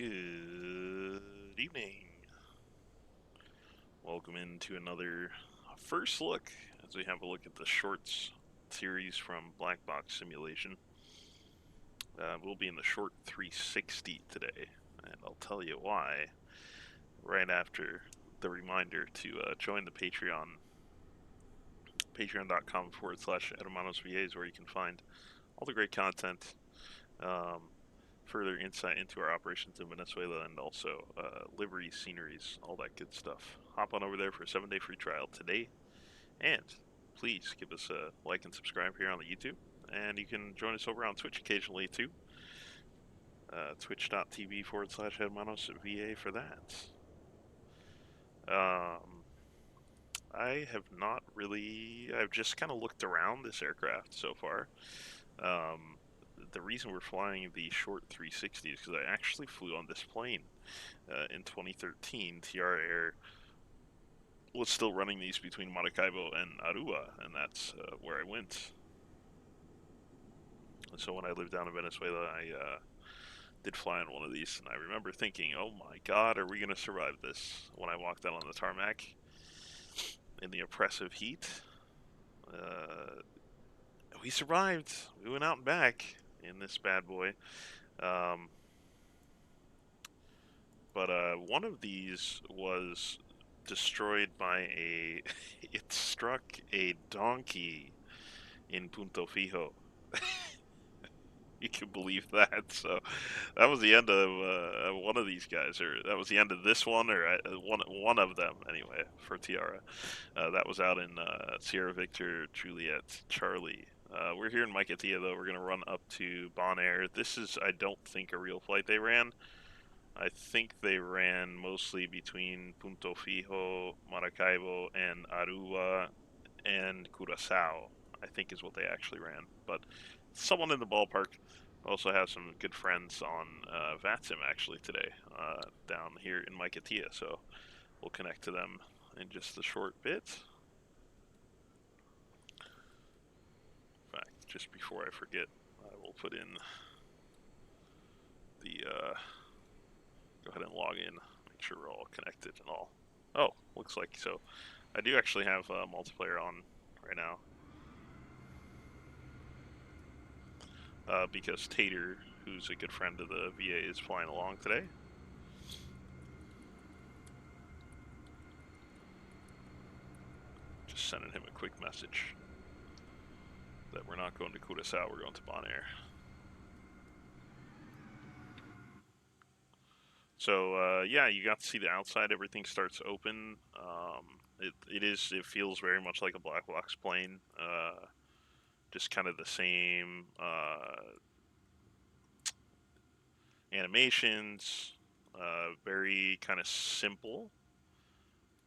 Good evening. Welcome into another first look as we have a look at the shorts series from Blackbox Simulation. We'll be in the short 360 today, and I'll tell you why right after the reminder to join the Patreon. Patreon.com/hermanosva is where you can find all the great content, further insight into our operations in Venezuela, and also liveries, sceneries, all that good stuff. Hop on over there for a 7-day free trial today, and please give us a like and subscribe here on the YouTube, and you can join us over on Twitch occasionally too. Twitch.tv/hermanosva for that. I have not really, I've just kind of looked around this aircraft so far. The reason we're flying the short 360 is because I actually flew on this plane in 2013. Tiara Air was still running these between Maracaibo and Aruba, and that's where I went. So when I lived down in Venezuela, I did fly on one of these, and I remember thinking, oh my god, are we going to survive this? When I walked out on the tarmac in the oppressive heat, we survived. We went out and back in this bad boy. But one of these was destroyed by it struck a donkey in Punto Fijo. You can believe that. So that was the end of one of these guys, or that was the end of this one, or one of them anyway for Tiara. That was out in Sierra Victor Juliet Charlie. We're here in Maiquetía though. We're gonna run up to Bonaire. This is, I don't think, a real flight they ran. I think they ran mostly between Punto Fijo, Maracaibo, and Aruba and Curacao, I think is what they actually ran. But someone in the ballpark. Also have some good friends on VATSIM actually today down here in Maiquetía, so we'll connect to them in just a short bit. In fact, just before I forget, I will put in the go ahead and log in, make sure we're all connected and all. Oh, looks like so. I do actually have multiplayer on right now. Because Tater, who's a good friend of the VA, is flying along today. Just sending him a quick message that we're not going to Curacao, we're going to Bonaire. So yeah, you got to see the outside. Everything starts open. It feels very much like a Blackbox plane. Just kind of the same animations. Very kind of simple,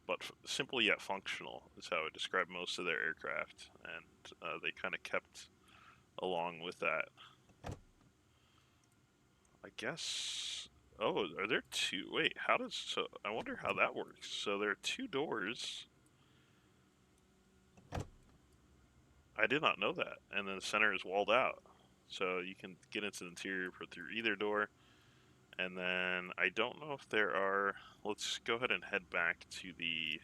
but simple yet functional is how I describe most of their aircraft, and they kind of kept along with that. I guess. Oh, are there two? Wait, how does, so I wonder how that works. So there are two doors. I did not know that. And then the center is walled out. So you can get into the interior through either door. And then I don't know if there are, let's go ahead and head back to the,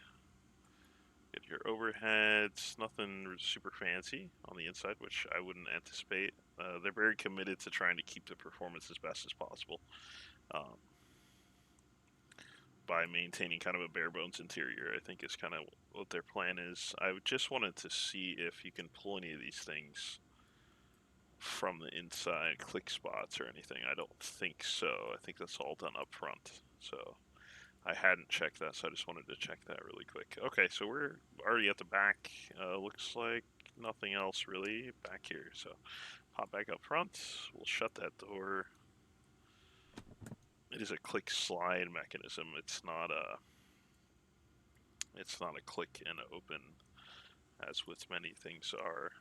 get your overheads, nothing super fancy on the inside, which I wouldn't anticipate. They're very committed to trying to keep the performance as best as possible. By maintaining kind of a bare bones interior, I think is kind of what their plan is. I just wanted to see if you can pull any of these things from the inside, click spots or anything. I don't think so. I think that's all done up front. So I hadn't checked that, so I just wanted to check that really quick. Okay, so we're already at the back. Looks like nothing else really back here. So pop back up front. We'll shut that door. It is a click slide mechanism. It's not a click and open, as with many things are,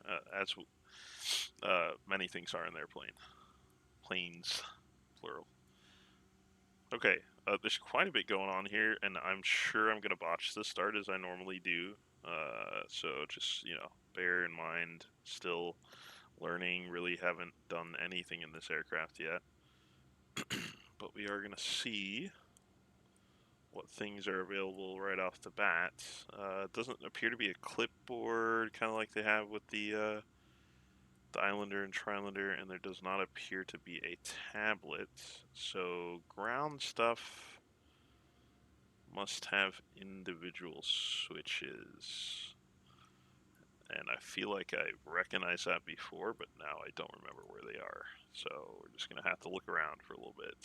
many things are in their planes, plural. Okay, there's quite a bit going on here, and I'm sure I'm gonna botch the start as I normally do. So just, you know, bear in mind, still learning. Really haven't done anything in this aircraft yet. but we are going to see what things are available right off the bat. It doesn't appear to be a clipboard, kind of like they have with the Islander and Trilander, and there does not appear to be a tablet. So ground stuff must have individual switches. And I feel like I recognized that before, but now I don't remember where they are. So we're just going to have to look around for a little bit.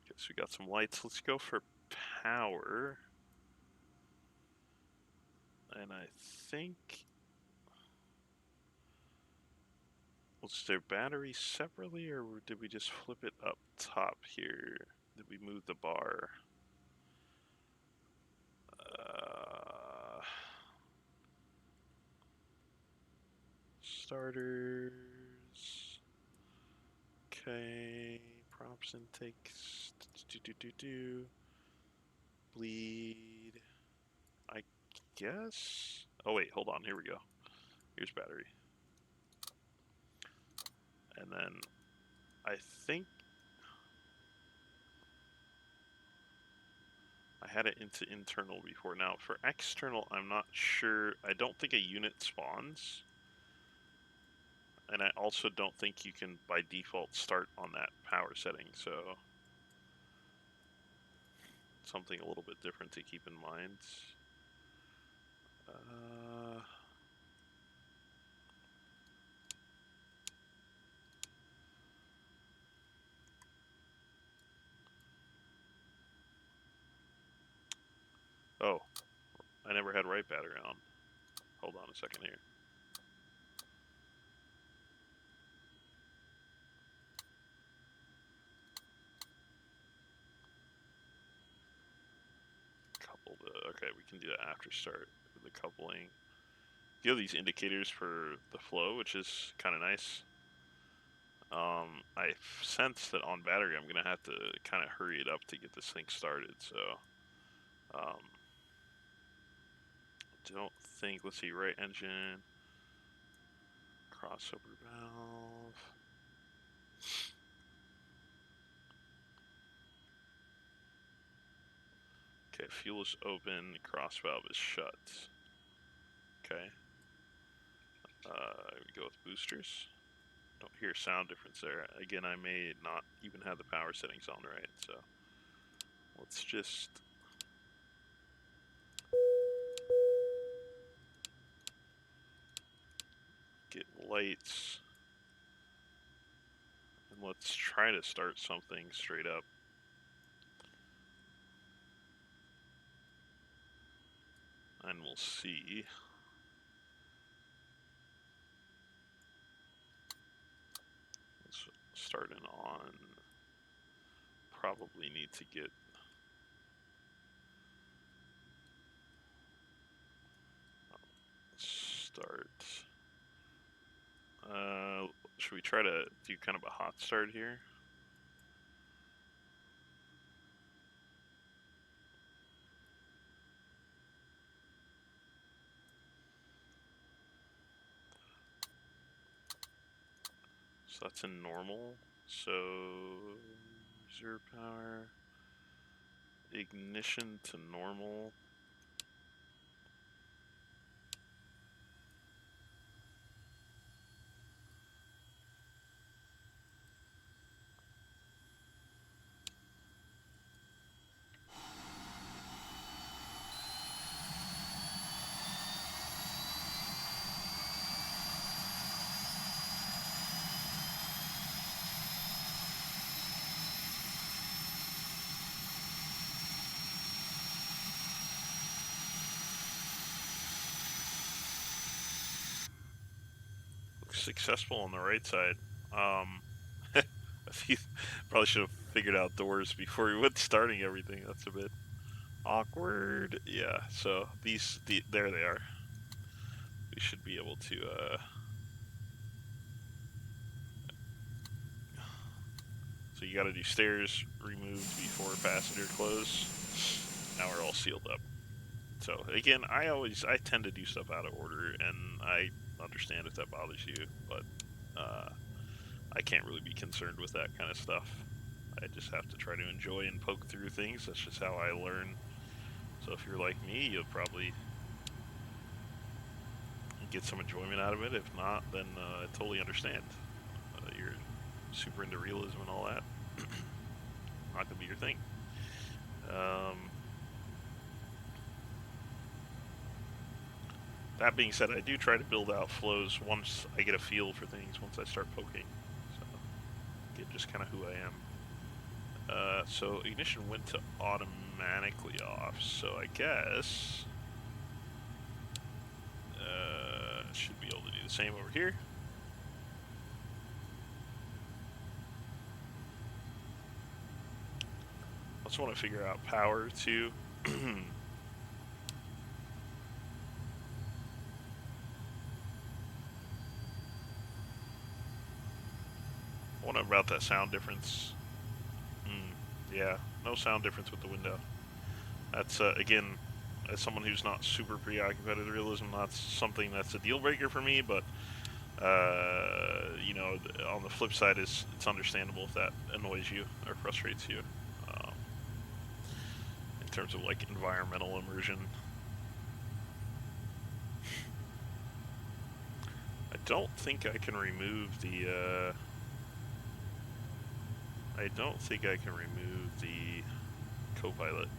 Guess we got some lights. Let's go for power. And I think... Was their battery separately, or did we just flip it up top here? Did we move the bar? Starters. Okay. Props intakes. Bleed. I guess. Oh, wait. Hold on. Here we go. Here's battery. And then I think I had it into internal before. Now, for external, I'm not sure. I don't think a unit spawns. And I also don't think you can, by default, start on that power setting, so something a little bit different to keep in mind. Oh, I never had right battery on. Hold on a second here. Okay, we can do that after start with the coupling. You have these indicators for the flow, which is kind of nice. I sense that on battery, I'm gonna have to kind of hurry it up to get this thing started. So, don't think. Let's see, right engine, crossover valve. Okay, fuel is open, cross valve is shut. Okay. We go with boosters. Don't hear sound difference there. Again, I may not even have the power settings on right, so let's just get lights. And let's try to start something straight up. And we'll see. Let's start an on. Probably need to get start. Should we try to do kind of a hot start here? So that's in normal. So reserve power, ignition to normal. Successful on the right side. Probably should have figured out doors before we went starting everything. That's a bit awkward. Yeah, so there they are. We should be able to so you got to do stairs removed before passenger close. Now we're all sealed up. So again, I tend to do stuff out of order, and I understand if that bothers you, but I can't really be concerned with that kind of stuff. I just have to try to enjoy and poke through things. That's just how I learn. So if you're like me, you'll probably get some enjoyment out of it. If not, then I totally understand. You're super into realism and all that. Not gonna be your thing. That being said, I do try to build out flows once I get a feel for things, once I start poking. So, get just kind of who I am. So ignition went to automatically off, so I guess should be able to do the same over here. Also want to figure out power too. I wonder about that sound difference. Yeah, no sound difference with the window. That's again, as someone who's not super preoccupied with realism, that's something that's a deal breaker for me. But you know, on the flip side, is it's understandable if that annoys you or frustrates you. In terms of like environmental immersion, I don't think I can remove the. I don't think I can remove the co-pilot.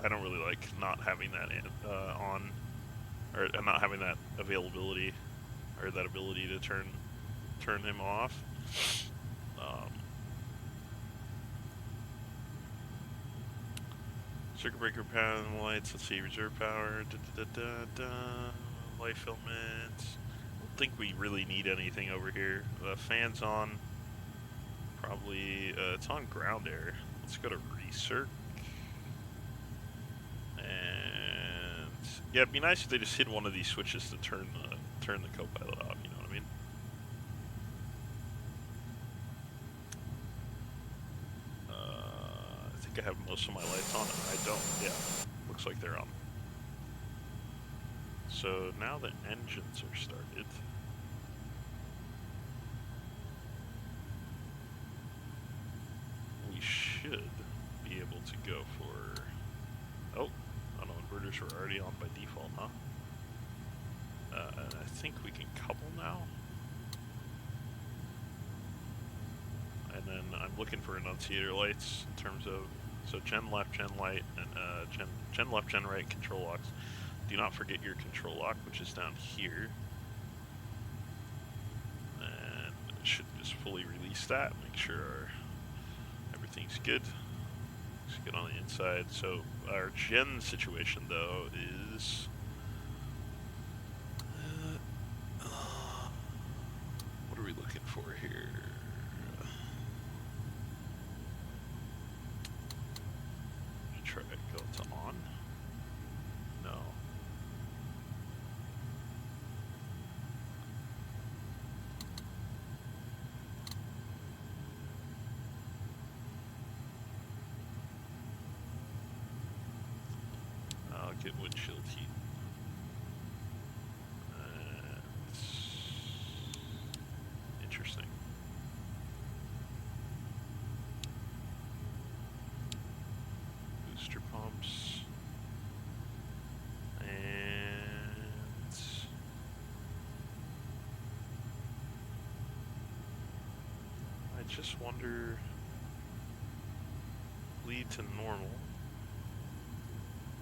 I don't really like not having that on, or not having that availability, or that ability to turn him off. Circuit breaker panel lights. Let's see, reserve power. Light filament. I don't think we really need anything over here. The fan's on. Probably it's on ground air. Let's go to recirc. And yeah, it'd be nice if they just hit one of these switches to turn the co-pilot off. You know what I mean? I think I have most of my lights on. I don't. Yeah, looks like they're on. So now the engines are started. We should be able to go for. Oh, no, inverters were already on by default, huh? And I think we can couple now. And then I'm looking for enunciator lights in terms of, so gen left, gen light, and gen left, gen right control locks. Do not forget your control lock, which is down here. And it should just fully release that, make sure everything's good. Looks good on the inside. So our gen situation though is what are we looking for here? Try to go to on. No. I'll get windshield heat. Interesting. Booster pumps. And I just wonder, lead to normal.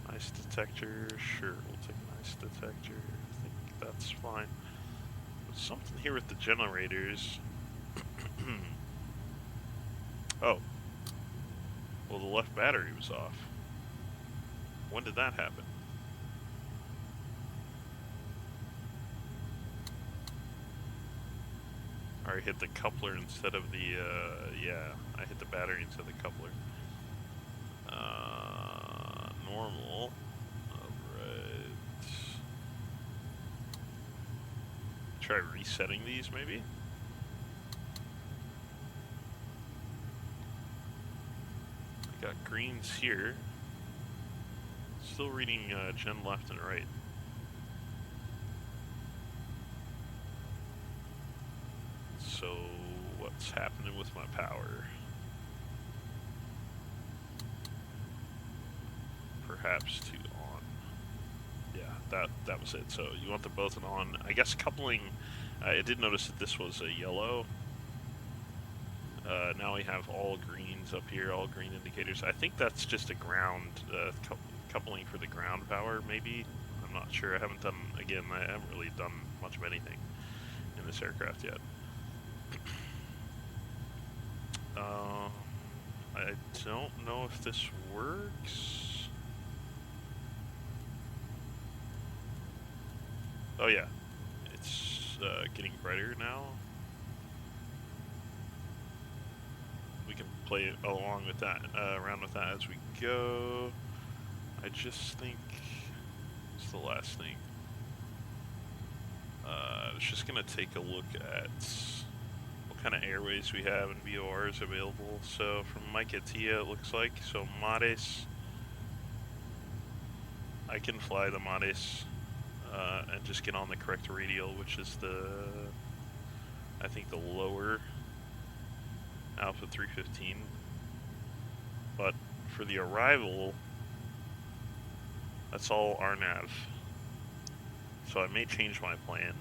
Ice detector, sure, we'll take an ice detector. I think that's fine. There's something here with the generators. Oh. Well, the left battery was off. When did that happen? I hit the coupler instead of the, yeah, I hit the battery instead of the coupler. Normal. Alright. Try resetting these, maybe? I got greens here. Still reading gen left and right. what's happening with my power. Perhaps to on. Yeah, that was it. So you want them both on. I guess coupling. I did notice that this was a yellow. Now we have all greens up here, all green indicators. I think that's just a ground coupling for the ground power, maybe. I'm not sure. I haven't done, again, I haven't really done much of anything in this aircraft yet. I don't know if this works. Oh yeah, it's getting brighter now. We can play along with that, around with that as we go. I just think it's the last thing. I was just gonna take a look at what kind of airways we have and VORs available. So from Maiquetía, it looks like. So Mares, I can fly the Mares and just get on the correct radial, which is I think the lower Alpha 315. But for the arrival, that's all RNAV. So I may change my plan,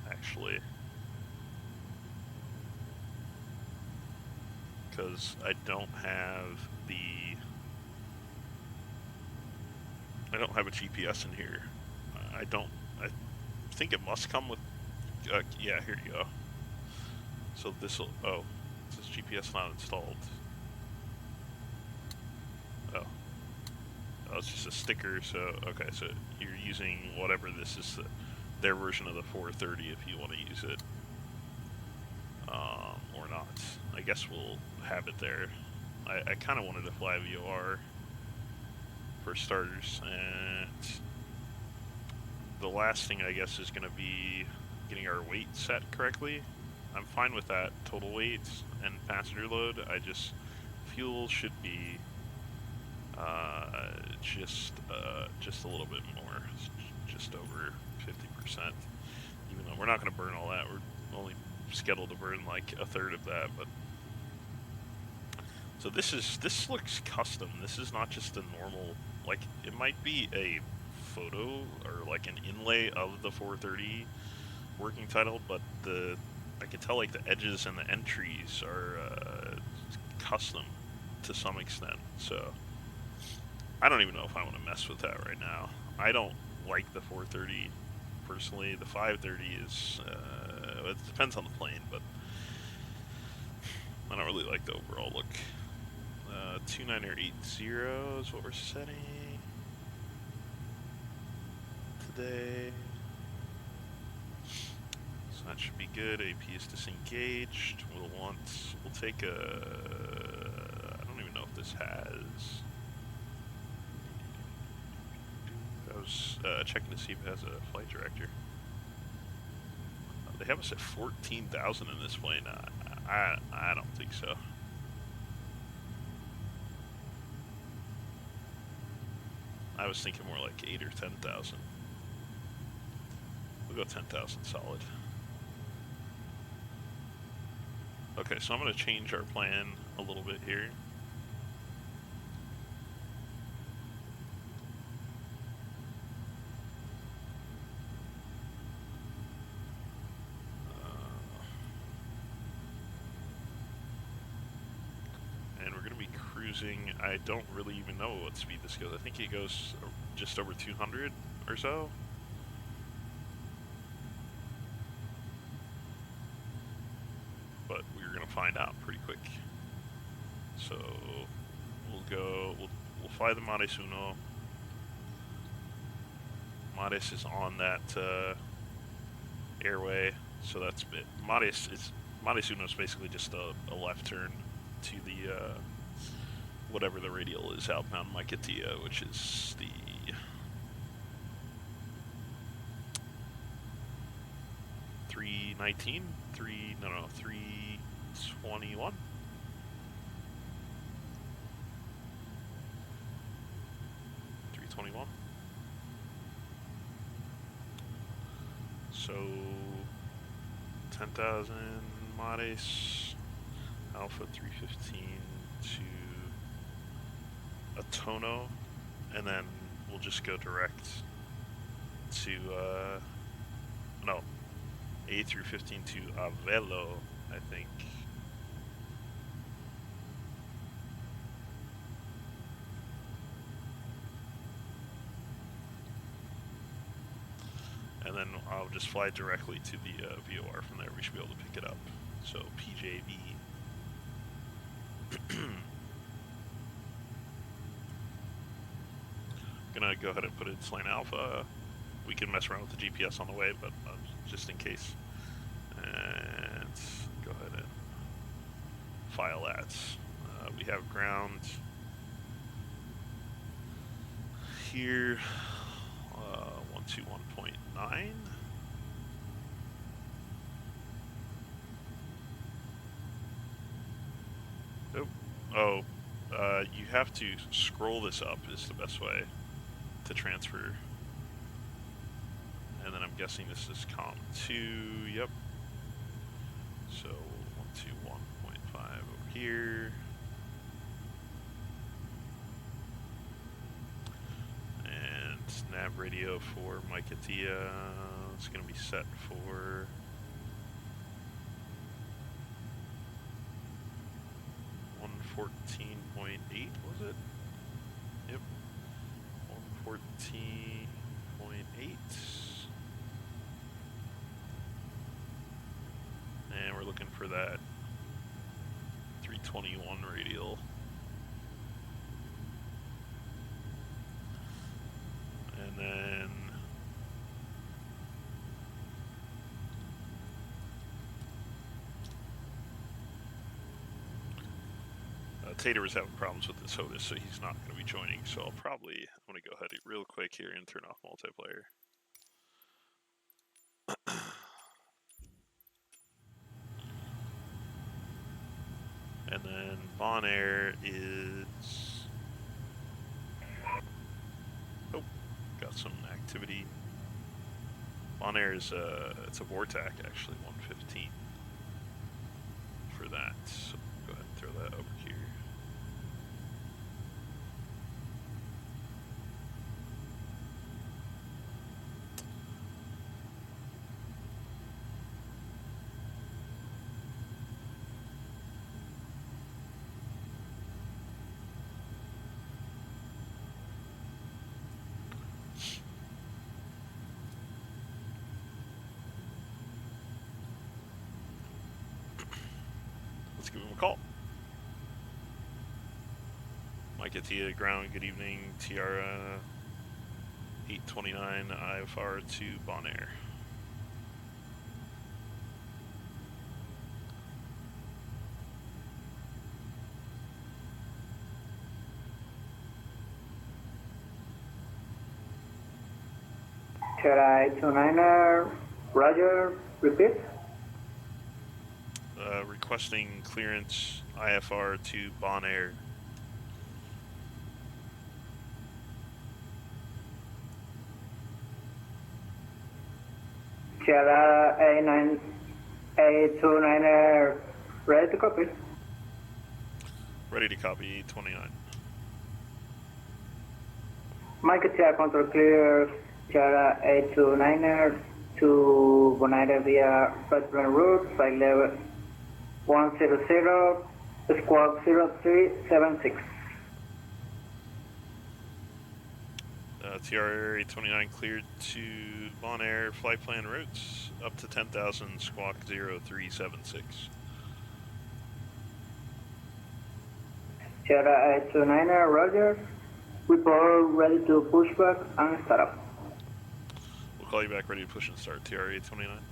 actually. Because I don't have a GPS in here. I think it must come with, yeah, here you go. So this'll, oh, it says GPS not installed. Oh, it's just a sticker, so, okay, so you're using whatever this is, their version of the 430 if you want to use it. Or not. I guess we'll have it there. I kind of wanted to fly VOR for starters, and the last thing I guess is going to be getting our weight set correctly. I'm fine with that total weight and passenger load. Fuel should be just a little bit more, just over 50%. Even though we're not going to burn all that, we're only scheduled to burn like a third of that. But so this looks custom. This is not just a normal, like, it might be a photo or like an inlay of the 430 working title, but I can tell like the edges and the entries are custom to some extent. So I don't even know if I want to mess with that right now. I don't like the 430 personally. The 530 is it depends on the plane, but I don't really like the overall look. 2980 is what we're setting today. So that should be good. AP is disengaged. We'll take I don't even know if this has. I was checking to see if it has a flight director. They have us at 14,000 in this plane. I don't think so. I was thinking more like 8 or 10,000. We'll go 10,000 solid. Okay, so I'm going to change our plan a little bit here. And we're going to be cruising. I don't really even know what speed this goes. I think it goes just over 200 or so. But we're going to find out pretty quick. So we'll fly the Mares Uno. Mares is on that airway, so that's it. Mares Uno is basically just a left turn to the whatever the radial is outbound Maiquetía, which is the 319, 321. So 10,000 Mares. Alpha 315 to Atono, and then we'll just go direct to, no, A through 15 to Avelo, I think. And then I'll just fly directly to the VOR from there. We should be able to pick it up. So PJV. Gonna go ahead and put it in Slane Alpha. We can mess around with the GPS on the way, but just in case. And go ahead and file that. We have ground here. 121.9. Oh, you have to scroll this up is the best way to transfer. And then I'm guessing this is COM 2, yep. So 121.5 over here. And nav radio for Maicatia is going to be set for 114.8, was it? Yep. 114.8. And we're looking for that 321 radial. And then Tater was having problems with this HOTUS, so he's not going to be joining. So I'm going to go ahead real quick here and turn off multiplayer. And then Bonaire is, oh, got some activity. Bonaire is it's a Vortac actually, 115 for that. So go ahead and throw that over here. Let's give him a call. Maicatia ground, good evening. Tiara 829 IFR to Bonaire. Tiara 829, Roger, repeat. Requesting clearance IFR to Bonaire. Tiara 829, ready to copy. Ready to copy 29. Maicatia control clear, Tiara 829 to Bonaire via first plan route, flight level 100, squawk 0376. TR 829 cleared to Bonaire, flight plan routes up to 10,000, squawk 0376. Tiara 829, Roger. Report ready to push back and start up. We'll call you back ready to push and start. TR 829.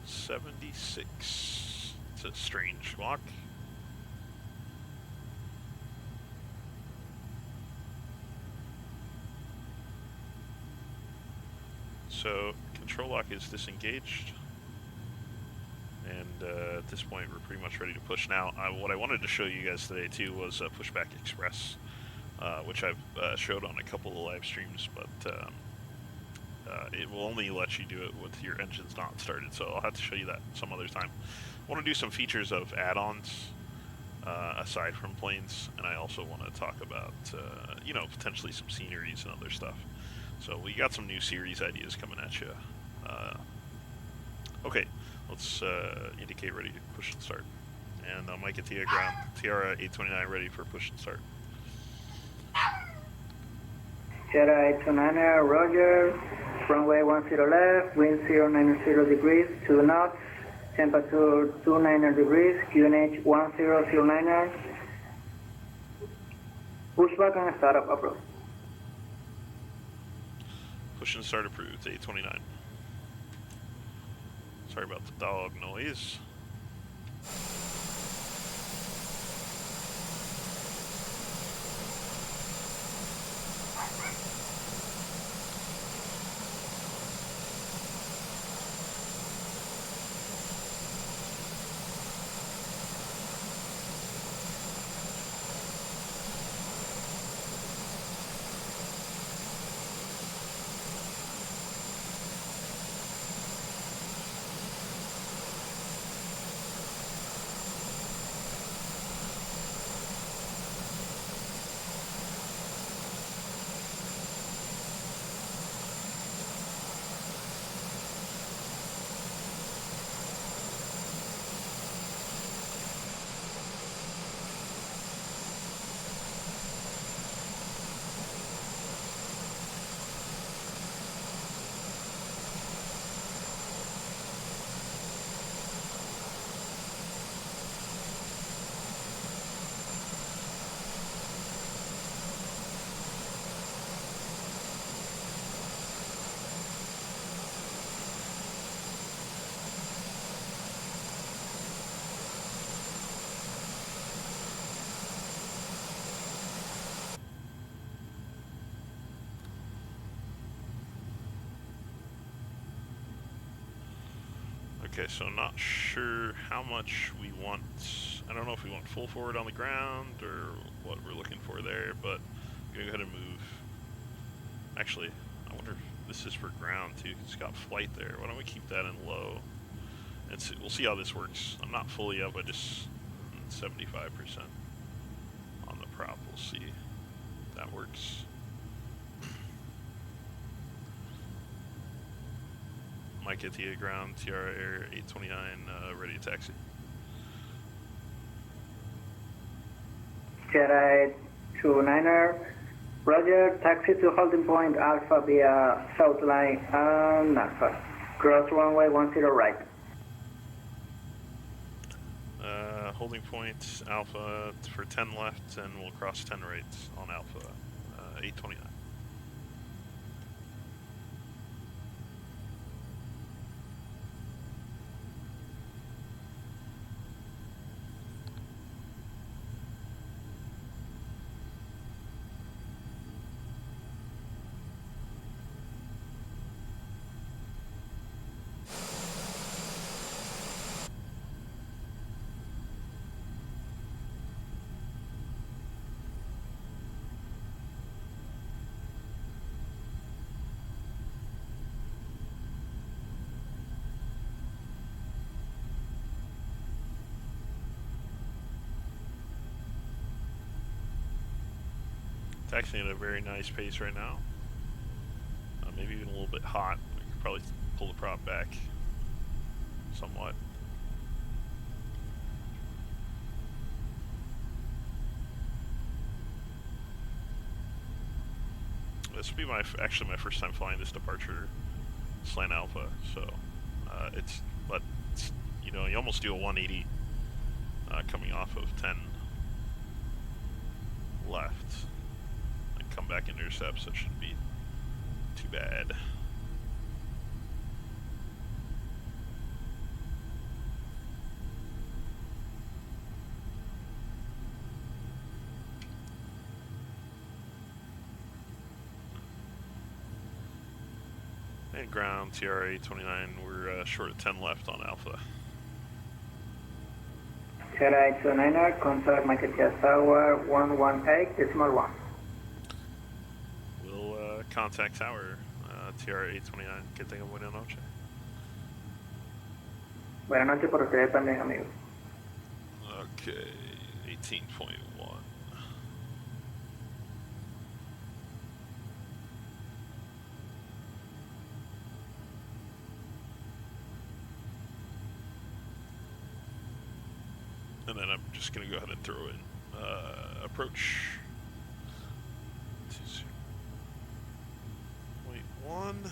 76. It's a strange squawk. So control lock is disengaged, and at this point we're pretty much ready to push now. What I wanted to show you guys today too was Pushback Express, which I've showed on a couple of live streams, but it will only let you do it with your engines not started, so I'll have to show you that some other time. want to do some features of add-ons aside from planes, and I also want to talk about potentially some sceneries and other stuff. So we got some new series ideas coming at you. Okay, let's indicate ready to push and start. And Mike at TIA ground, Tiara 829 ready for push and start. Sierra 829er, Roger. Runway 10 left, wind 090 degrees, 2 knots, temperature 290 degrees, QNH 1009er. Pushback and startup approach. Push and start approved, 829. Sorry about the dog noise. Okay, so not sure how much we want. I don't know if we want full forward on the ground or what we're looking for there, but I'm gonna go ahead and move. Actually, I wonder if this is for ground too, 'cause it's got flight there. Why don't we keep that in low? And we'll see how this works. I'm not fully up, I just 75% on the prop. We'll see if that works. Mike at TIA ground, Tiara Air 829, ready to taxi. Sierra 829er, Roger. Taxi to holding point Alpha via South Line and Alpha. Cross runway 10 right. Holding point Alpha for 10 left, and we'll cross 10 right on Alpha 829. Taxiing at a very nice pace right now. Maybe even a little bit hot. We could probably pull the prop back somewhat. This will be actually my first time flying this departure slant Alpha, so you almost do a 180 coming off of 10 left. Come back and intercept, so it shouldn't be too bad. And ground, TRA 29, we're short of 10 left on Alpha. Sierra 829er, contact Michael Jas Tower 118.1. We'll contact tower, TR 829, que tenga buena noche. Buenas noches para ustedes también, amigos. Okay, 18.1. And then I'm just going to go ahead and throw in approach 20.1.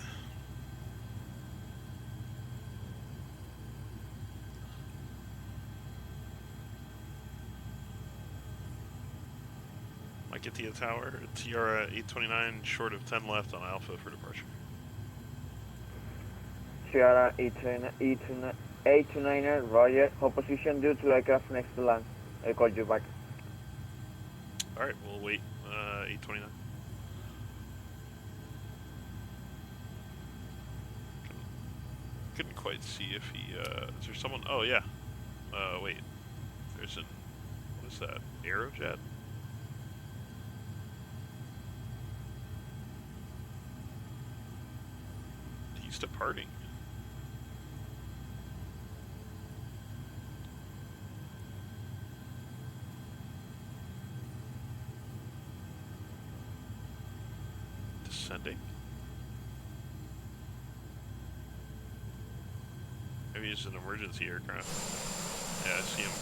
Maikitia Tower, Tiara 829, short of 10 left on Alpha for departure. Tiara 829er, roger. Hold position due to aircraft next to land. I'll call you back. Alright, we'll wait 829. Couldn't quite see if he, is there someone, oh yeah. Wait, there's an, what is that, Aerojet? He's departing. Descending. Maybe it's an emergency aircraft. Yeah, I see him.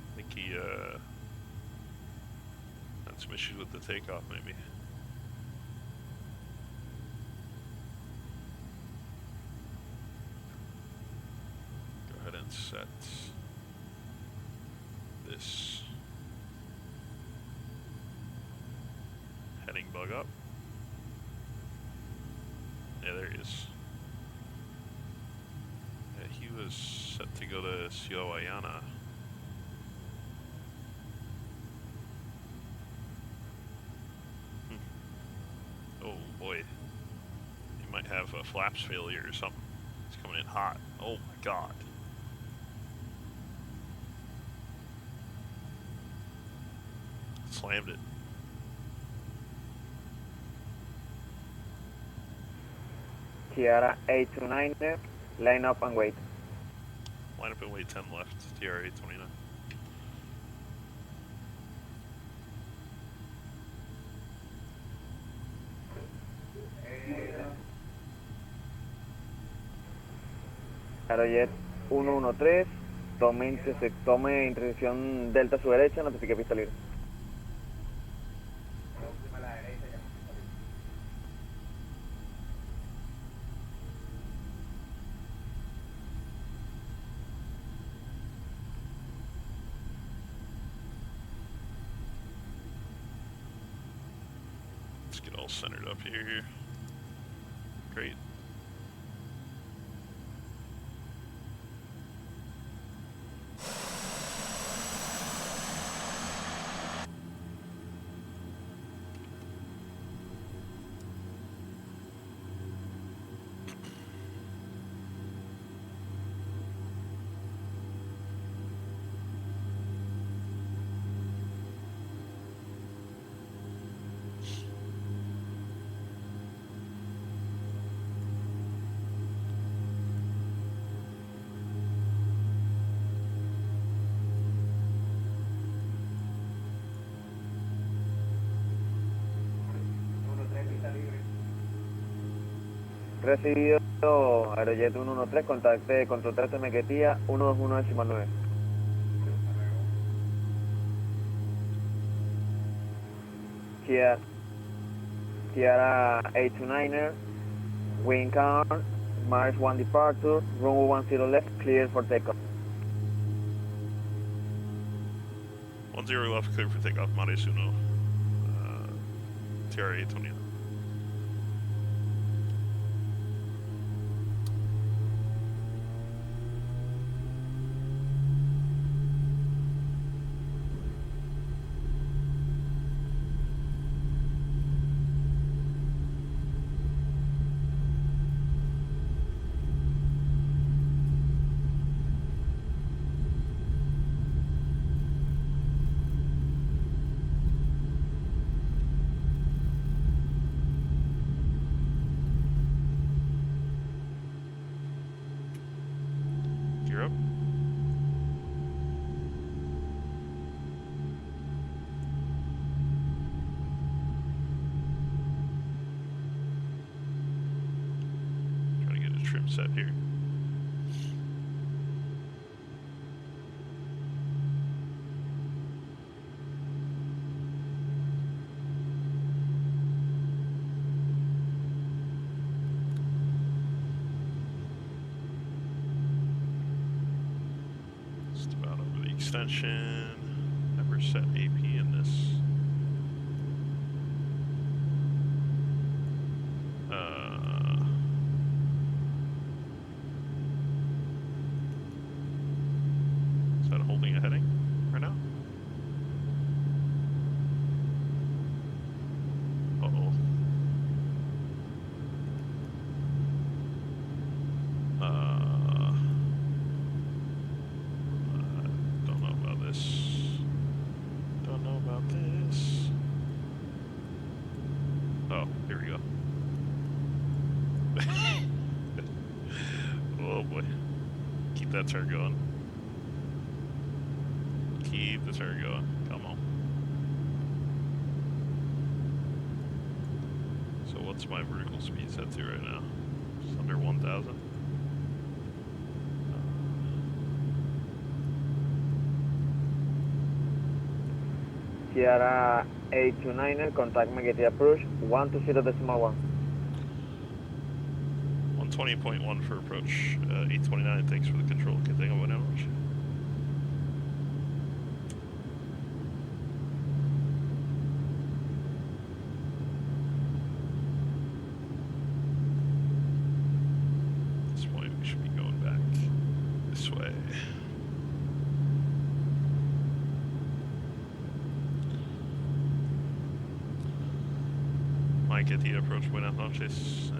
I think he, had some issues with the takeoff, maybe. Go ahead and set this heading bug up. Yeah, there he is. Yeah, he was set to go to Sioayana. Oh boy. He might have a flaps failure or something. It's coming in hot. Oh my god. Slammed it. Tiara 829er, line up and wait. Line up and wait 10 left. TR 829. Aerojet 113, tome intersección delta a su derecha, notifique pista libre. Let's get all centered up here. Great. Recibido Aerojet 113, contacte control 13 Maikitia 121.9. Tiara 829er, wing count, Mars 1 departure, runway 10 left, clear for takeoff. 10 left, clear for takeoff, Mares Uno. TR 829. set here. Just about over the extension. Never set AP in this. Is that holding a heading right now? Uh-oh. Don't know about this. Don't know about this. Oh, here we go. Oh boy. Keep that turn going. Keep the turn going. Come on. So what's my vertical speed set to right now? Just under 1,000. Sierra 829er, contact negative approach, 120.1. 120.1 for approach. 829, thanks for the control. Good thing I went out. At this point, we should be going back this way. Mike at the approach, buenas noches.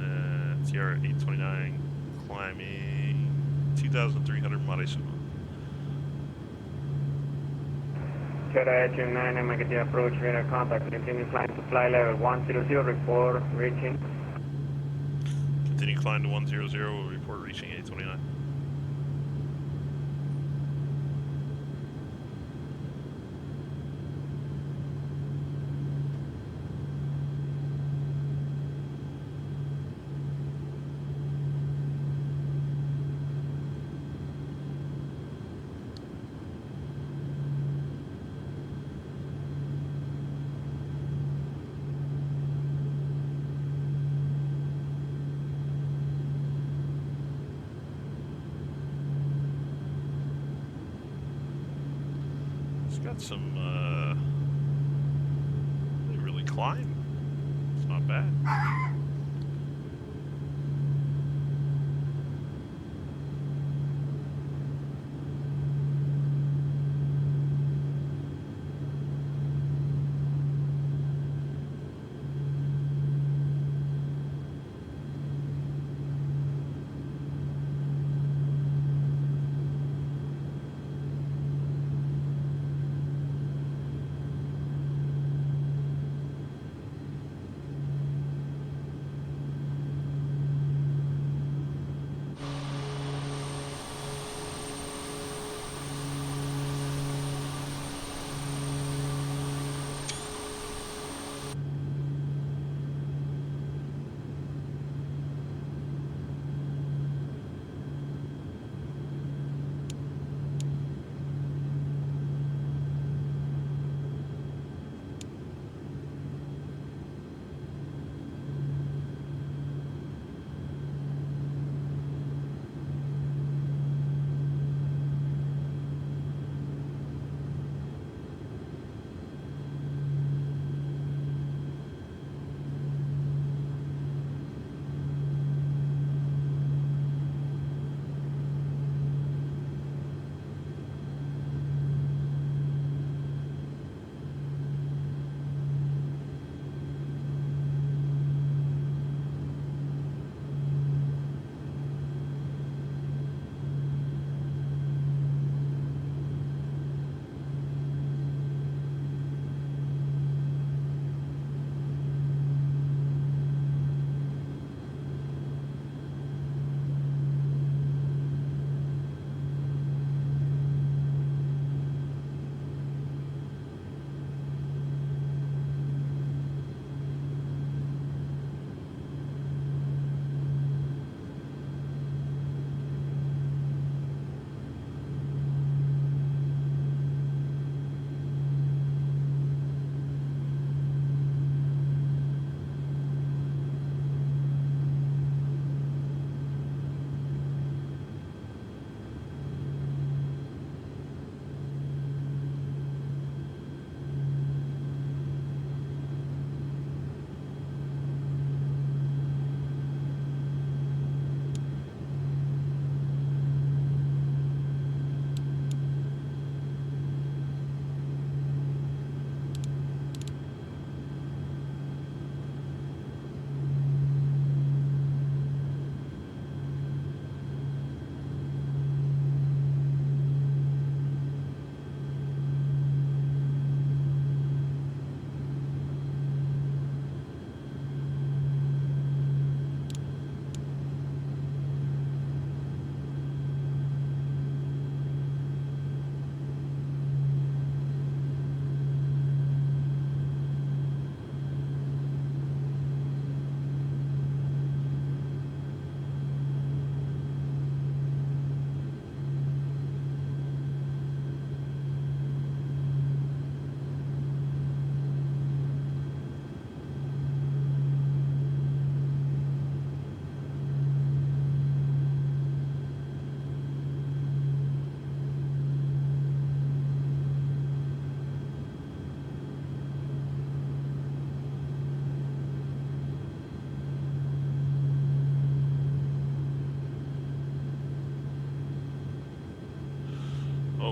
TR 829, climbing 2,300 Marisuma. Sierra 829, make the approach, radar contact, continue flying to fly level 100, report reaching. Continue climb to 100, will report reaching 829. Got some, they really climb. It's not bad.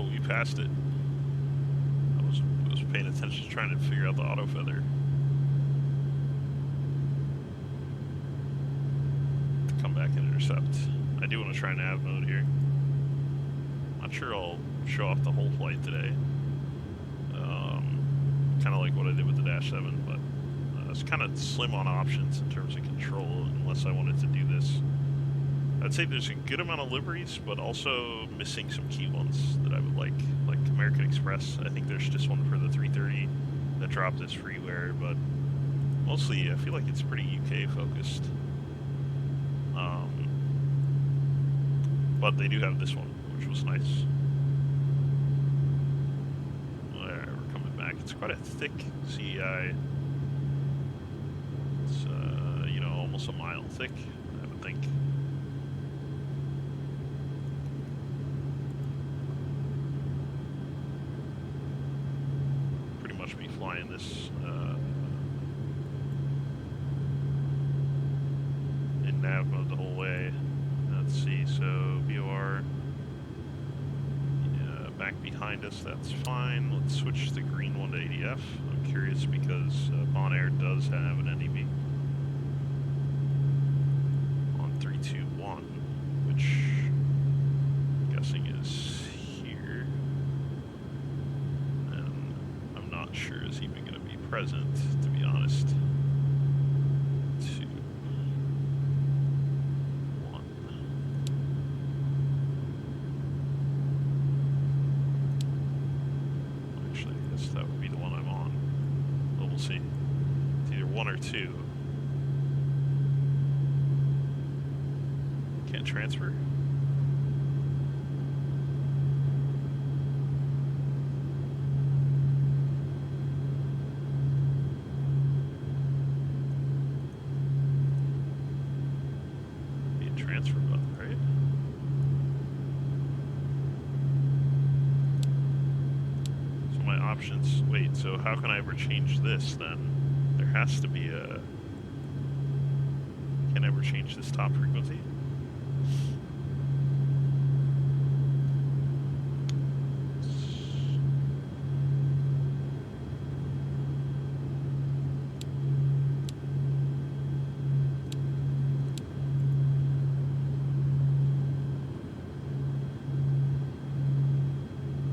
we passed it. I was paying attention, trying to figure out the auto feather. To come back and intercept. I do want to try nav mode here. Not sure I'll show off the whole flight today. Kind of like what I did with the Dash 7, but it's kind of slim on options in terms of control unless I wanted to do this. I'd say there's a good amount of liveries, but also missing some key ones that I would like American Express. I think there's just one for the 330 that dropped as freeware, but mostly I feel like it's pretty UK focused. But they do have this one, which was nice. There, we're coming back. It's quite a thick CEI. It's, you know, almost a mile thick, I would think. Pretty much be flying this in nav mode the whole way. Let's see, so BOR back behind us, that's fine. Let's switch the green one to ADF. I'm curious because Bonaire does have an NEB on 321, which I'm guessing is here. And I'm not sure is even going to be present, to be honest. Two. Can't transfer. Be a transfer button, right? So my options. Wait, so how can I ever change this then? There has to be a... Can I ever change this top frequency?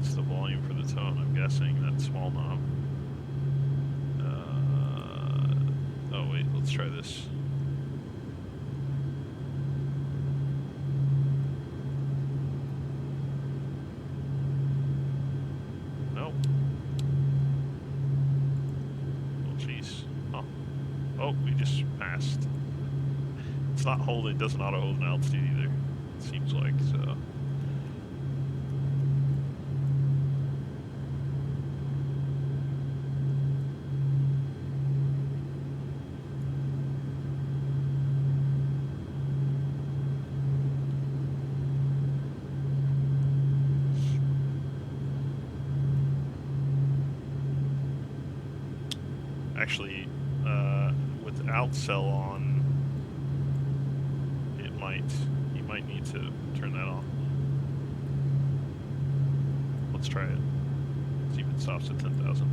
It's the volume for the tone, I'm guessing. That small knob. Oh wait, let's try this. Nope. Oh jeez. Oh, we just passed. It's not holding, it doesn't auto hold an altitude either. It seems like, so. Actually, without cell on, you might need to turn that on. Let's try it. See if it stops at 10,000.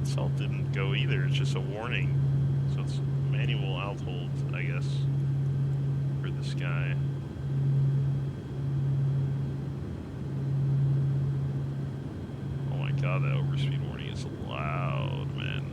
itself didn't go either. It's just a warning. So it's manual out hold, I guess, for this guy. Oh my god, that overspeed warning is loud, man.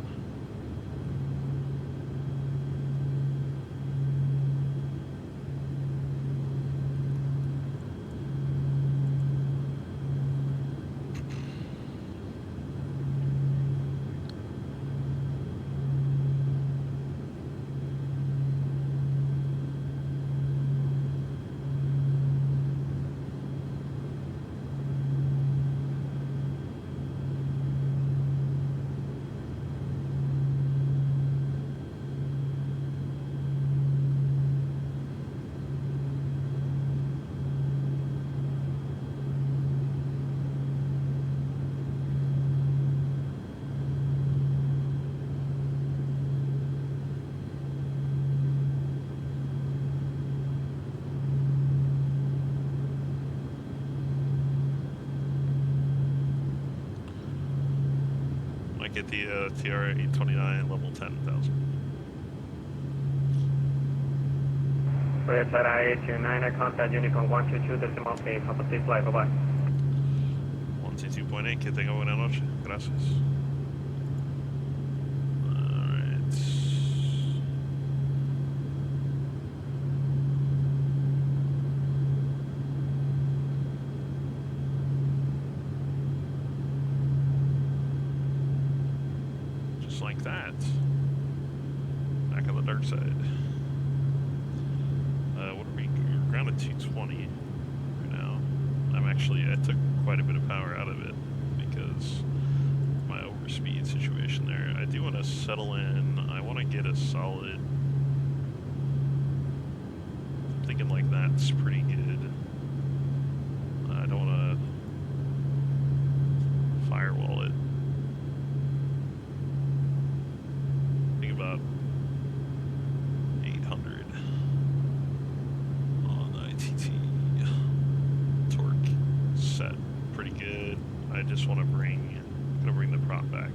Get the TR 829 level 10,000. Red side I-829, I contact Unicorn 122.8, complete flight, bye-bye. 122.8, que tenga buena noche. Gracias. Alright. Like that. Back on the dark side. What are we? We're ground at 220 right now. I took quite a bit of power out of it because my overspeed situation there. I do want to settle in. I want to get a solid. I'm thinking like that's pretty good. I don't want to firewall it. About 800 on ITT. Torque set pretty good. I just want to bring the prop back.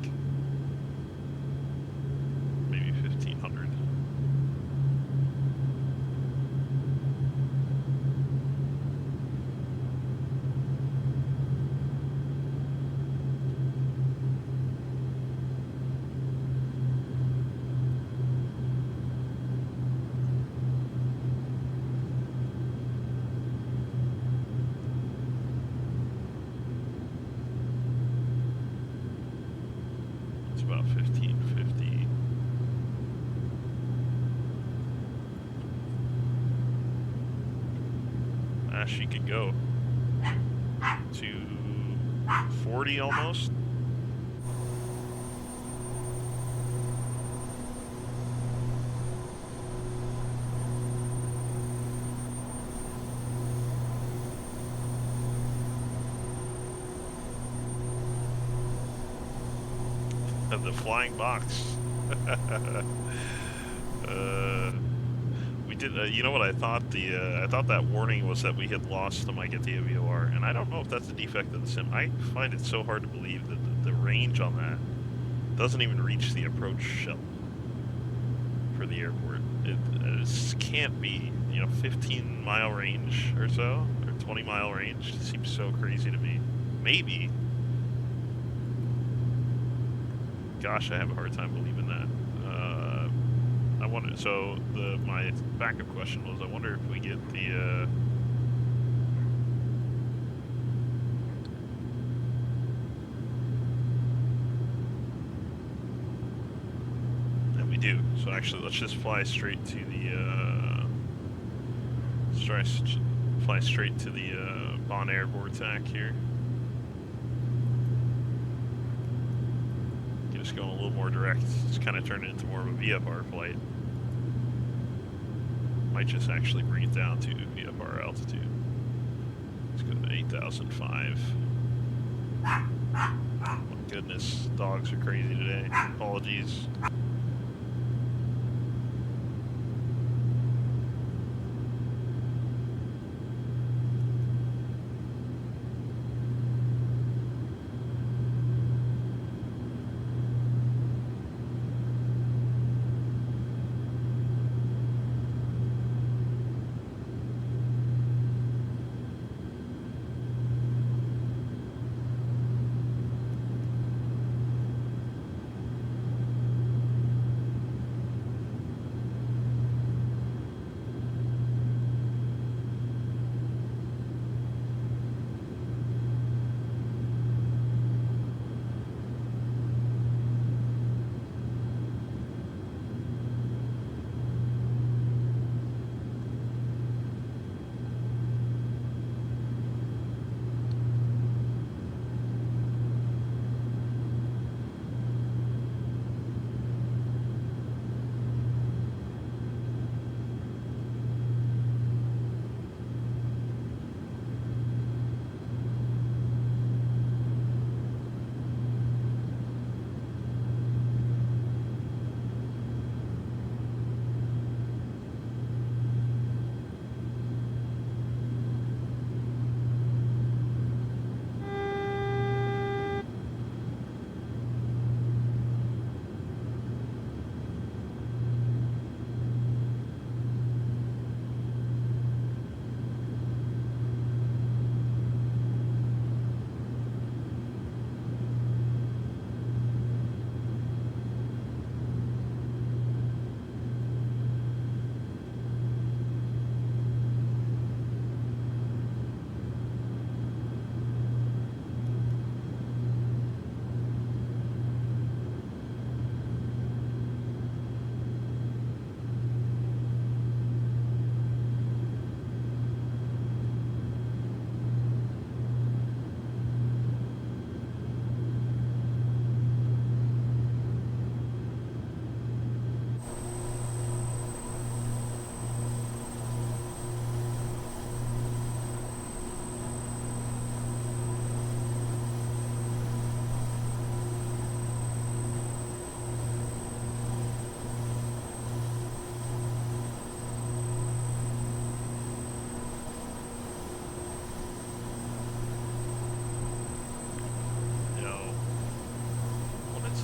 Maybe 1500. About 1550. She could go to 40 almost. Of the flying box. We did. You know what I thought? I thought that warning was that we had lost the mic at the VOR, and I don't know if that's a defect of the sim. I find it so hard to believe that the range on that doesn't even reach the approach shell for the airport. It just can't be. 15-mile range or so, or 20-mile range. It seems so crazy to me. Maybe. Gosh, I have a hard time believing that. I wonder. So my backup question was, I wonder if we get the. And we do. So actually, let's just fly straight to the. Fly straight to the Bon Air Vortac here. Just going a little more direct. It's kind of turned into more of a VFR flight. Might just actually bring it down to VFR altitude. Let's go to 8,005. My goodness, dogs are crazy today. Apologies.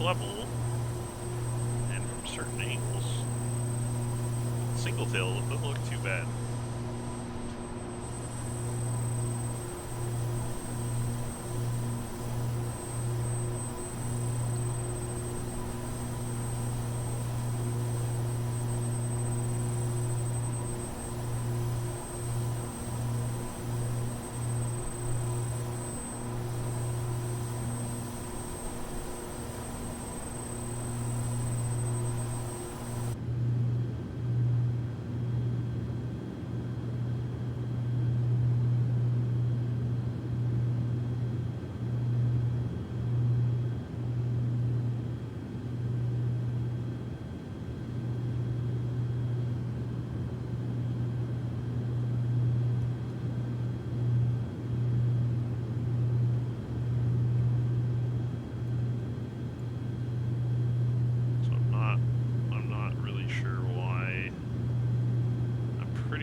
level and from certain angles, single tail doesn't look too bad.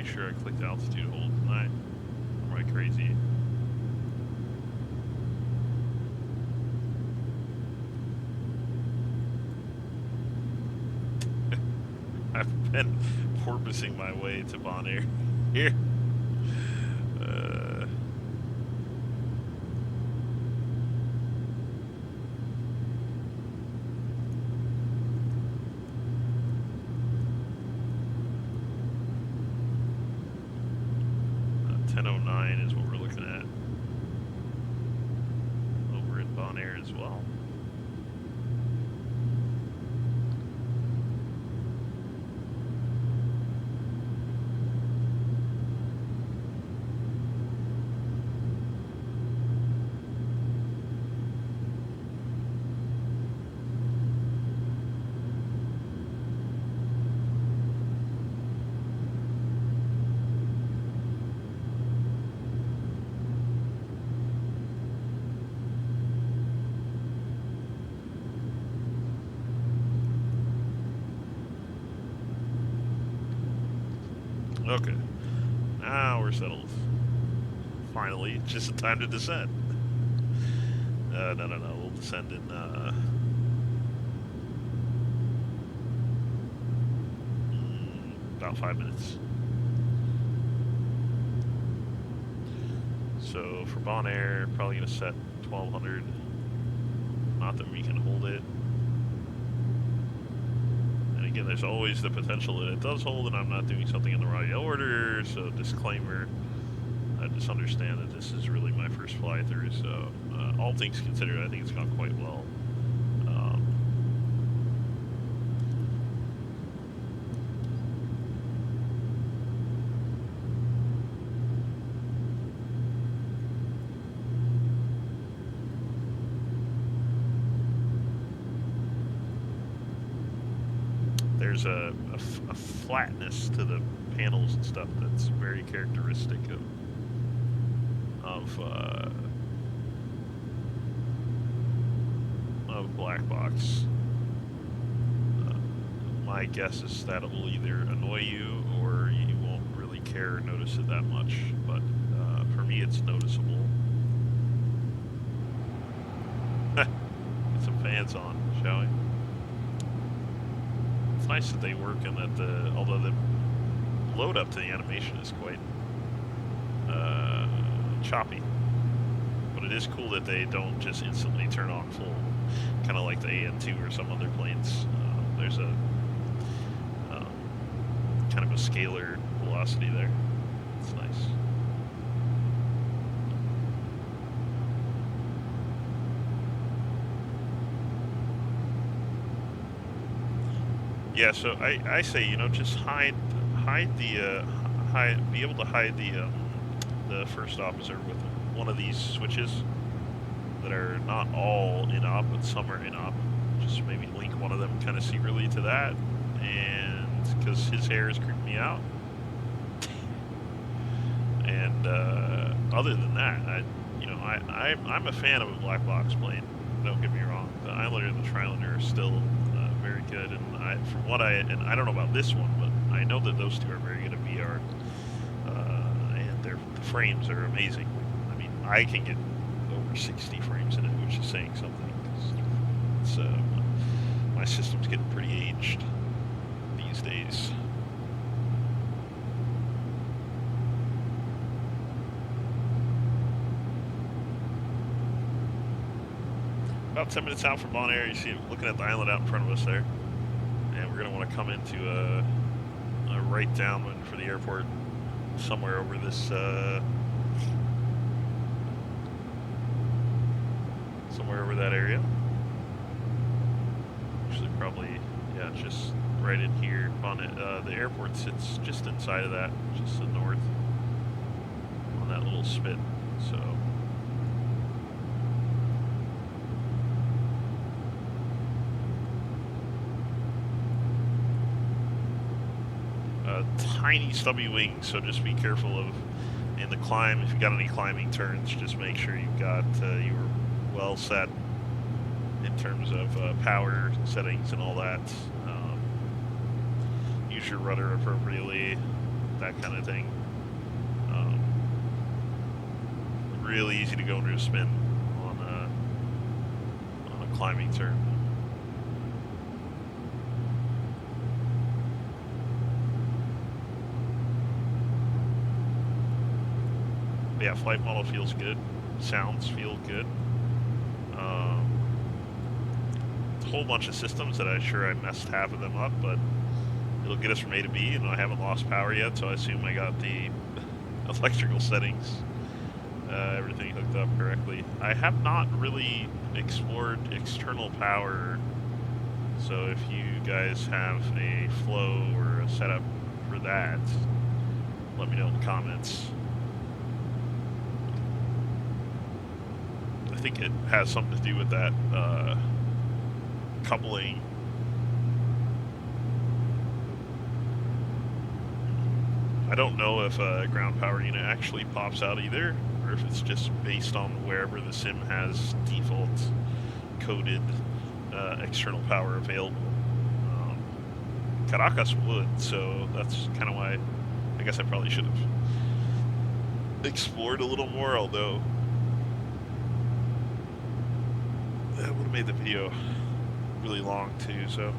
Sure I clicked altitude hold tonight. Or am I crazy? I've been porpoising my way to Bonaire here. 1009 is what we're looking at over in Bonaire as well. Okay, now we're settled. Finally, just in time to descend. No, we'll descend in, about 5 minutes. So, for Bonaire, probably gonna set 1200. Not that we can hold it. Again, there's always the potential that it does hold and I'm not doing something in the right order, so disclaimer, I just understand that this is really my first fly through, so all things considered, I think it's gone quite well. There's a flatness to the panels and stuff that's very characteristic of Blackbox. My guess is that it will either annoy you or you won't really care or notice it that much, but for me it's noticeable. Get some fans on, shall we? It's nice that they work and that although the load up to the animation is quite choppy, but it is cool that they don't just instantly turn on full, kind of like the AN2 or some other planes. There's a kind of a scalar velocity there. It's nice. Yeah, so I say, you know, just hide the be able to hide the first officer with one of these switches that are not all in op, but some are in op. Just maybe link one of them kind of secretly to that, and because his hair is creeping me out. And other than that, I'm a fan of a black box plane. Don't get me wrong. The Islander and the Trilander are still very good, and I don't know about this one, but I know that those two are very good at VR, and the frames are amazing. I mean, I can get over 60 frames in it, which is saying something. It's my system's getting pretty aged these days. About 10 minutes out from Bon Air, you see looking at the island out in front of us there. And we're going to want to come into a right downwind for the airport somewhere over this, somewhere over that area. Actually, probably, yeah, just right in here. The airport sits just inside of that, just to the north, on that little spit. So. Tiny stubby wings, so just be careful of in the climb. If you got any climbing turns, just make sure you've got you're well set in terms of power settings and all that. Use your rudder appropriately, that kind of thing. Really easy to go into a spin on a climbing turn. Yeah, flight model feels good. Sounds feel good. A whole bunch of systems that I'm sure I messed half of them up, but it'll get us from A to B, and I haven't lost power yet, so I assume I got the electrical settings, everything hooked up correctly. I have not really explored external power, so if you guys have a flow or a setup for that, let me know in the comments. I think it has something to do with that coupling. I don't know if a ground power unit actually pops out either, or if it's just based on wherever the sim has default coded external power available. Caracas would, so that's kind of why I guess I probably should have explored a little more, although that would have made the video really long too, so.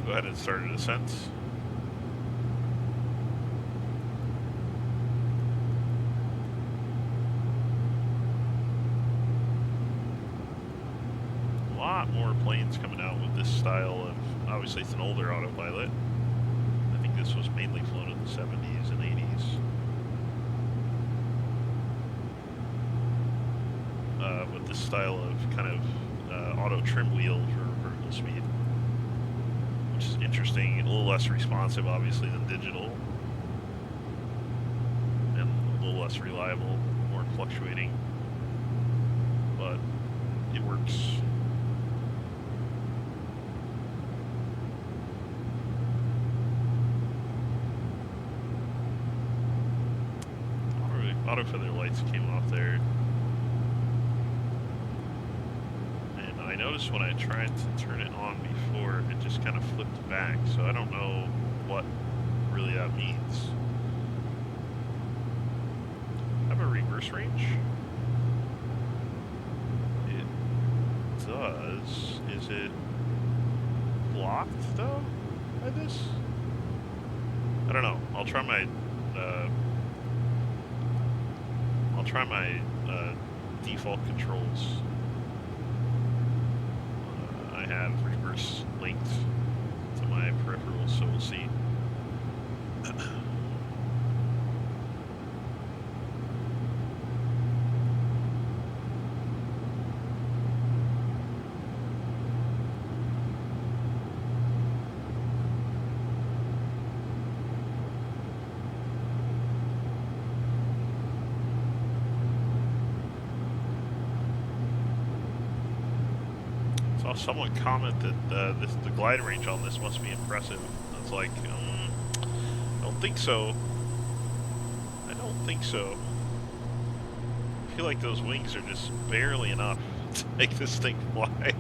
Go ahead and start a descent. A lot more planes coming out with this style of, obviously it's an older autopilot. I think this was mainly flown in the 70s and 80s. With this style of kind of auto trim wheel for vertical speed. Which is interesting, a little less responsive obviously than digital, and a little less reliable, more fluctuating, but it works. Auto feather lights came off there, and I I noticed when I tried to turn it on before, it just kind of flipped back, so I don't know what really that means. Have a reverse range? It does. Is it blocked though by this? I don't know. I'll try my default controls. I have reverse linked to my peripherals, so we'll see. Saw someone comment that the glide range on this must be impressive. It's like, I don't think so. I don't think so. I feel like those wings are just barely enough to make this thing fly.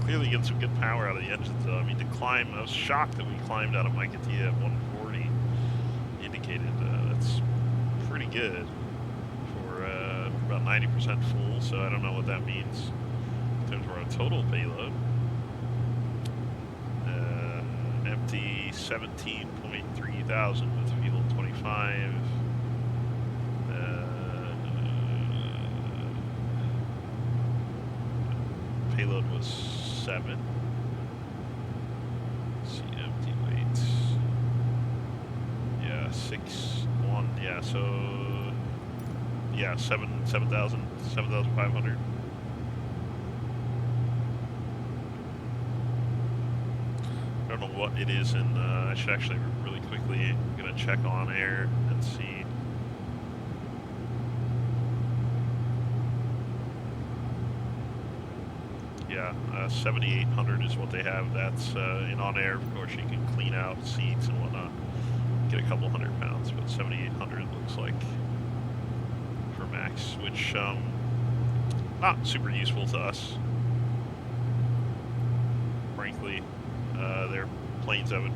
Clearly getting some good power out of the engines though. I mean, to climb, I was shocked that we climbed out of Maikitia at 140 indicated. That's pretty good for about 90% full, so I don't know what that means in terms of our total payload. Empty 17.3 thousand with fuel 25. Payload was 7. Let's see, empty weight. Yeah, 6.1. Yeah, so yeah, 7,500. I don't know what it is, and I should actually really quickly gonna check on air and see. Yeah, 7,800 is what they have. That's in on air. Of course, you can clean out seats and whatnot, get a couple 100 pounds, but 7,800 looks like for max, which not super useful to us, frankly. Their planes I would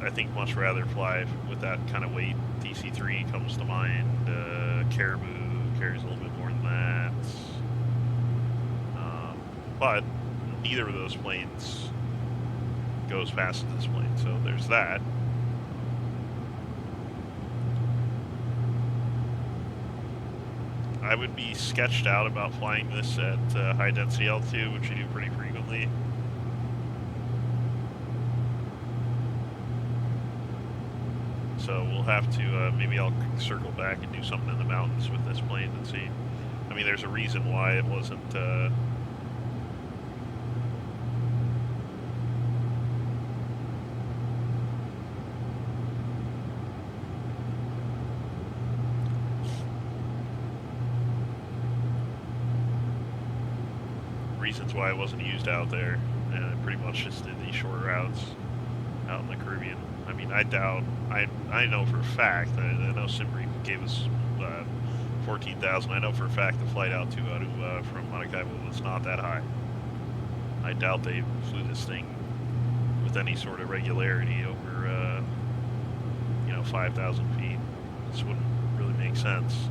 I think much rather fly with that kind of weight. DC-3 comes to mind. Caribou carries a little bit more than that. But neither of those planes goes past this plane, so there's that. I would be sketched out about flying this at high density altitude, which you do pretty frequently. So we'll have to, maybe I'll circle back and do something in the mountains with this plane and see. I mean, there's a reason why it wasn't, reasons why it wasn't used out there, and it pretty much just did these short routes out in the Caribbean. I mean, I doubt, I know for a fact, I know Simbri gave us 14,000. I know for a fact the flight out to Aruba from Maracaibo was not that high. I doubt they flew this thing with any sort of regularity over, 5,000 feet. This wouldn't really make sense.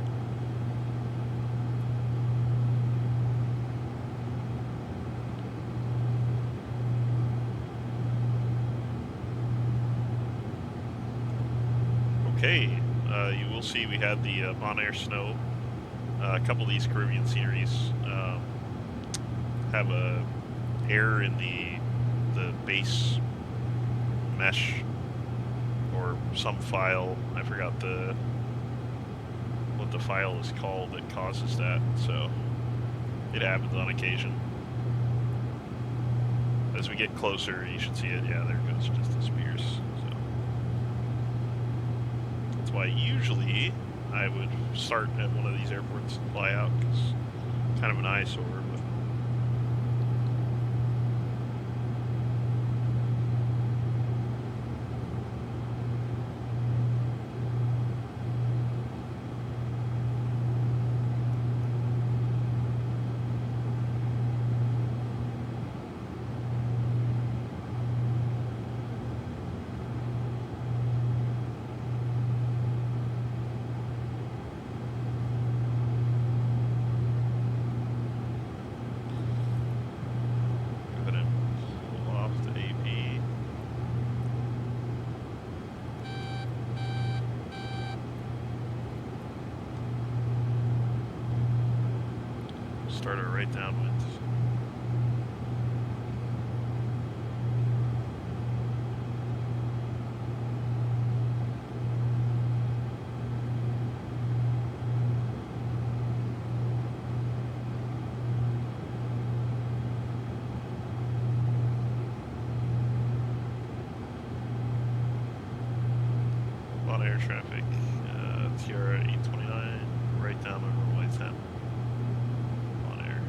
Okay, you will see we had the Bonaire snow. A couple of these Caribbean sceneries have a error in the base mesh or some file. I forgot what the file is called that causes that. So it happens on occasion. As we get closer, you should see it. Yeah, there it goes. Just disappears. Why usually I would start at one of these airports and fly out, because it's kind of an eyesore. But start our right downwind. On air traffic, Sierra 829, right downwind runway 10. On air.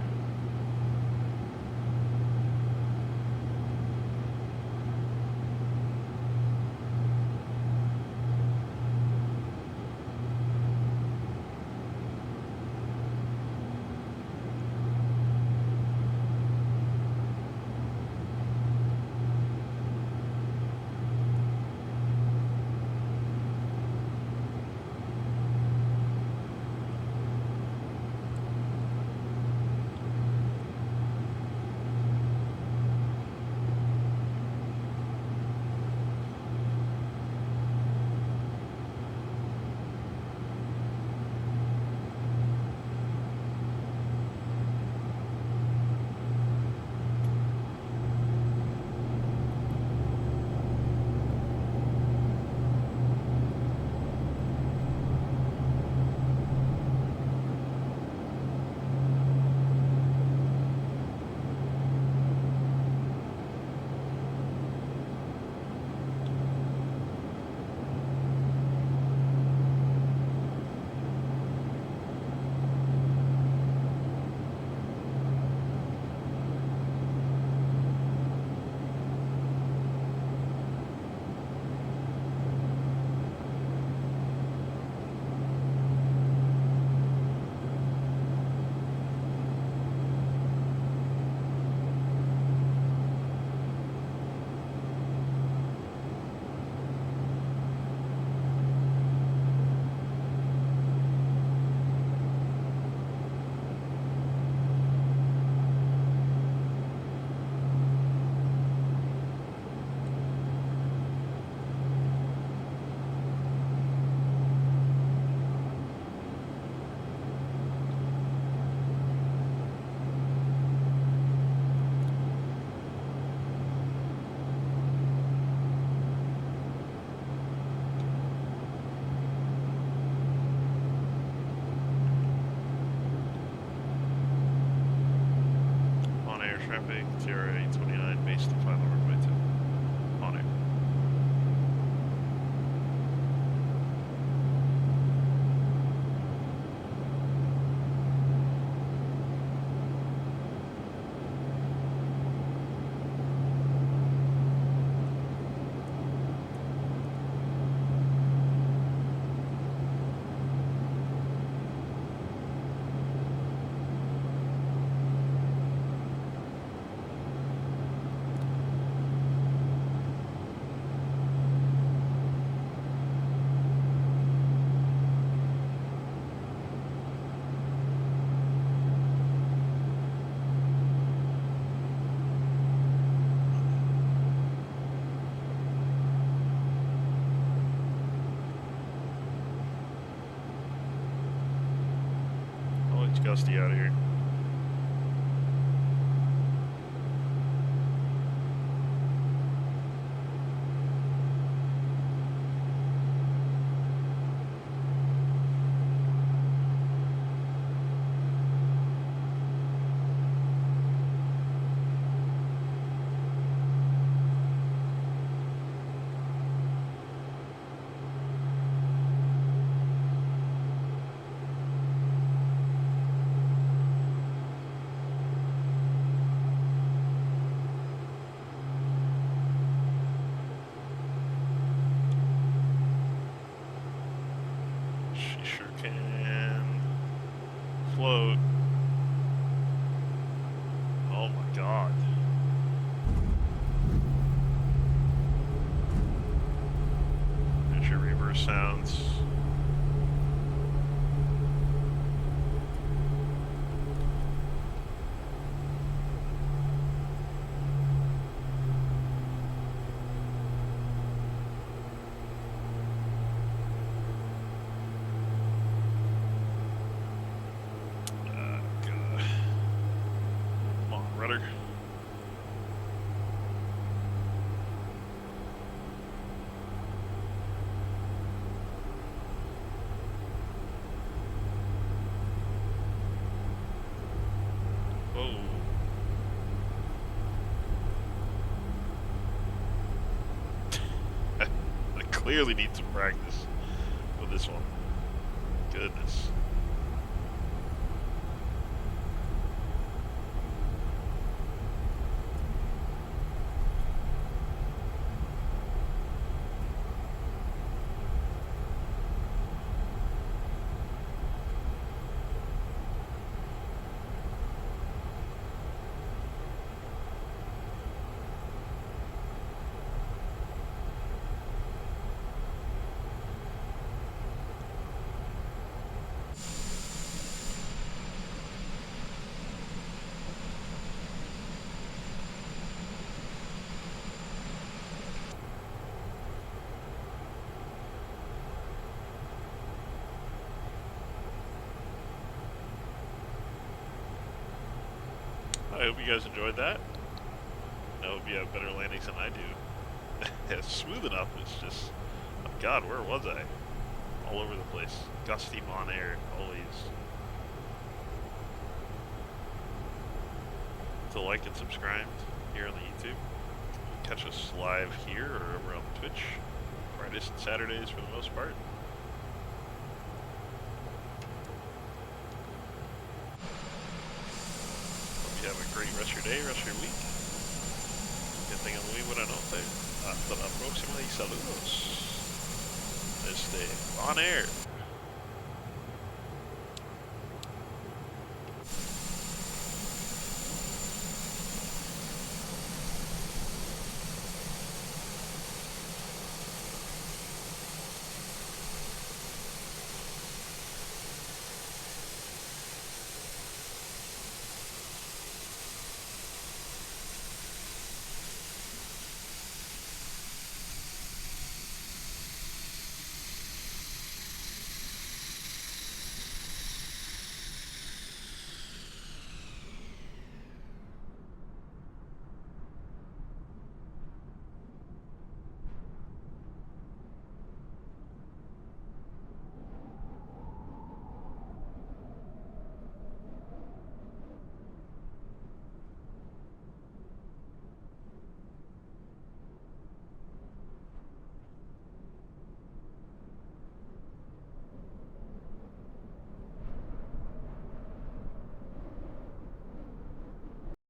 Traffic, Sierra 829, base to 5 runway 10. On air. Gusty out of here. Float. Oh my god. There's your reverse sounds. God. clearly need some practice with this one. Goodness. I hope you guys enjoyed that. I hope you have better landings than I do. It's smooth enough, it's just, oh God, where was I? All over the place. Gusty Mon Air, always. To like and subscribe here on the YouTube. Catch us live here or over on Twitch. Fridays and Saturdays for the most part. Hope you have a great rest of your day, rest of your week. Que tengan muy buena noche. Hasta la próxima y saludos. On air.